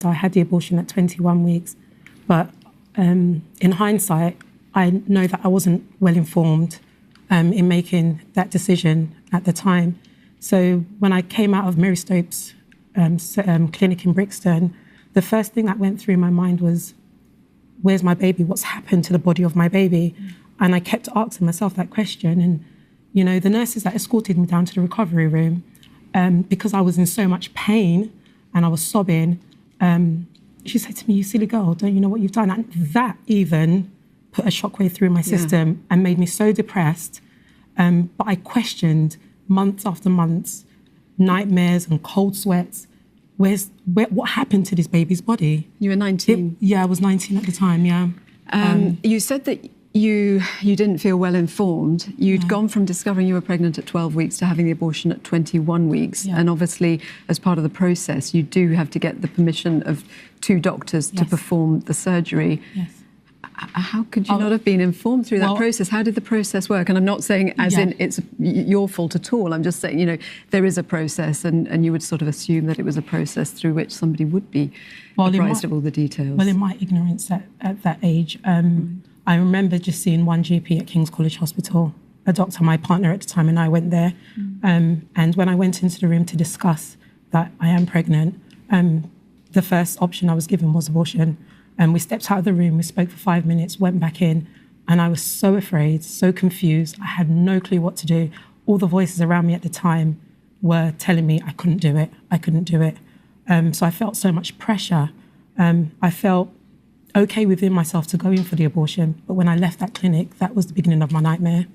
I had the abortion at 21 weeks, but in hindsight, I know that I wasn't well informed in making that decision at the time. So when I came out of Mary Stopes' clinic in Brixton, the first thing that went through my mind was, where's my baby? What's happened to the body of my baby? And I kept asking myself that question. And, you know, the nurses that escorted me down to the recovery room, because I was in so much pain and I was sobbing, she said to me, "You silly girl, don't you know what you've done?" And that even put a shockwave through my system and made me so depressed. But I questioned months after months, nightmares and cold sweats. What happened to this baby's body? You were 19? Yeah, I was 19 at the time, yeah. You said that you didn't feel well informed. You'd gone from discovering you were pregnant at 12 weeks to having the abortion at 21 weeks. Yeah. And obviously, as part of the process, you do have to get the permission of 2 doctors to perform the surgery. Yes. How could you not have been informed through that process? How did the process work? And I'm not saying as in it's your fault at all. I'm just saying, you know, there is a process and you would sort of assume that it was a process through which somebody would be apprised of all the details. Well, in my ignorance at that age, I remember just seeing one GP at King's College Hospital, a doctor, my partner at the time, and I went there. And when I went into the room to discuss that I am pregnant, the first option I was given was abortion. And we stepped out of the room, we spoke for 5 minutes, went back in, and I was so afraid, so confused. I had no clue what to do. All the voices around me at the time were telling me I couldn't do it, I couldn't do it. So I felt so much pressure. I felt okay within myself to go in for the abortion, but when I left that clinic, that was the beginning of my nightmare.